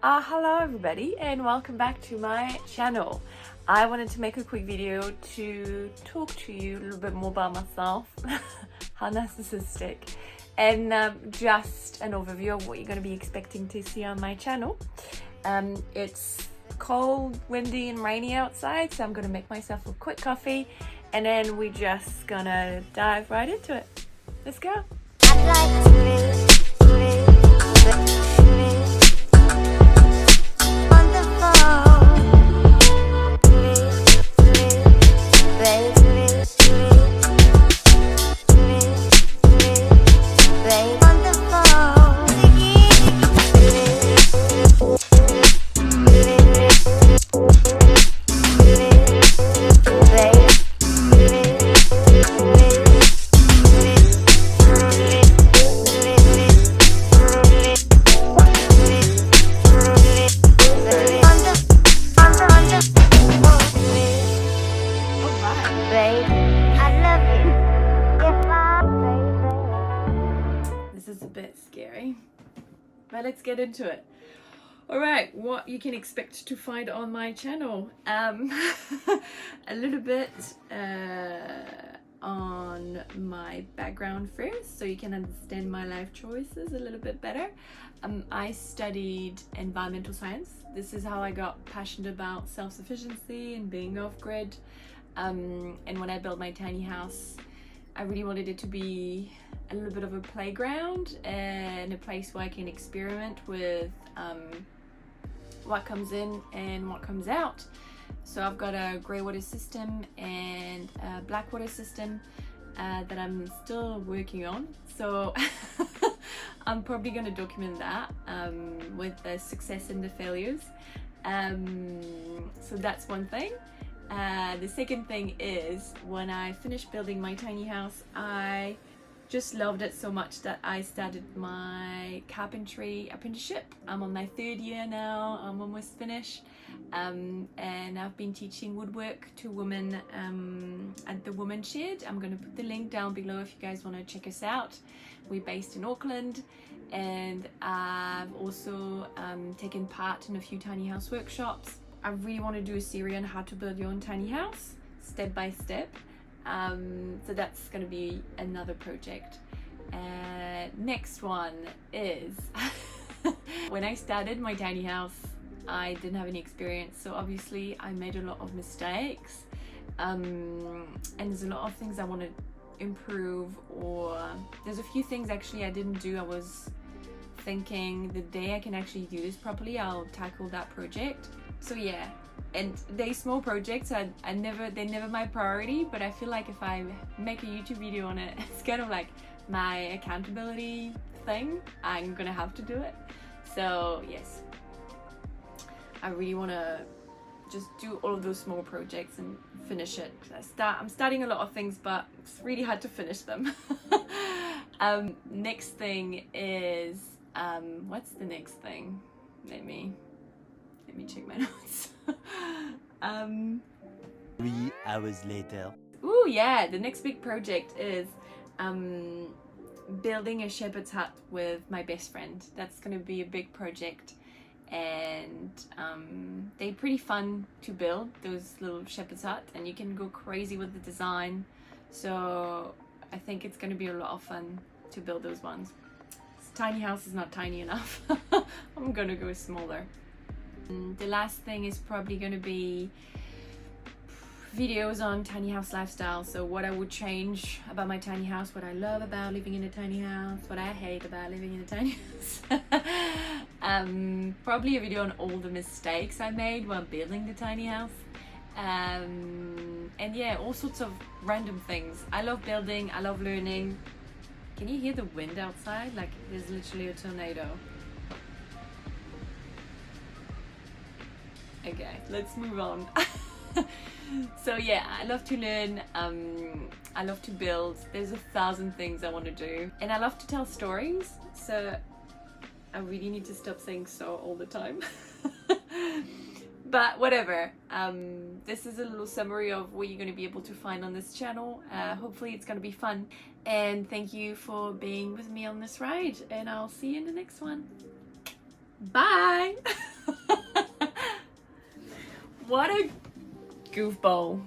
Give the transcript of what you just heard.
Hello everybody and welcome back to my channel. I wanted to make a quick video to talk to you a little bit more about myself, how narcissistic, and just an overview of what you're going to be expecting to see on my channel. It's cold, windy and rainy outside, so I'm going to make myself a quick coffee and then we're just gonna dive right into it. Let's go. Scary, but let's get into it. All right, what you can expect to find on my channel, a little bit on my background first so you can understand my life choices a little bit better. I studied environmental science. This is how I got passionate about self-sufficiency and being off-grid, and when I built my tiny house I really wanted it to be a little bit of a playground and a place where I can experiment with what comes in and what comes out. So I've got a grey water system and a black water system that I'm still working on. So I'm probably going to document that with the success and the failures. So that's one thing. The second thing is, when I finished building my tiny house, I just loved it so much that I started my carpentry apprenticeship. I'm on my third year now, I'm almost finished, and I've been teaching woodwork to women at the Womenzshed. I'm going to put the link down below if you guys want to check us out. We're based in Auckland, and I've also taken part in a few tiny house workshops. I really want to do a series on how to build your own tiny house step by step, so that's going to be another project. Next one is when I started my tiny house I didn't have any experience, so obviously I made a lot of mistakes, and there's a lot of things I want to improve, or there's a few things actually I didn't do. I was thinking the day I can actually do this properly I'll tackle that project. So yeah, and they small projects, they're never my priority, but I feel like if I make a YouTube video on it, it's kind of like my accountability thing. I'm gonna have to do it. So yes, I really want to just do all of those small projects and finish it. I'm starting a lot of things, but it's really hard to finish them. Next thing is, what's the next thing? Let me check my notes. 3 hours later. Oh yeah, the next big project is building a shepherd's hut with my best friend. That's going to be a big project, and they're pretty fun to build, those little shepherd's hut, and you can go crazy with the design. So I think it's going to be a lot of fun to build those ones. This tiny house is not tiny enough. I'm going to go smaller. The last thing is probably going to be videos on tiny house lifestyle. So what I would change about my tiny house, what I love about living in a tiny house, what I hate about living in a tiny house. Probably a video on all the mistakes I made while building the tiny house. And yeah, all sorts of random things. I love building, I love learning. Can you hear the wind outside? Like there's literally a tornado. Okay, let's move on. So yeah, I love to learn, I love to build. There's 1,000 things I want to do, and I love to tell stories, so I really need to stop saying so all the time. But whatever, this is a little summary of what you're going to be able to find on this channel. Hopefully it's going to be fun, and thank you for being with me on this ride, and I'll see you in the next one. Bye. What a goofball.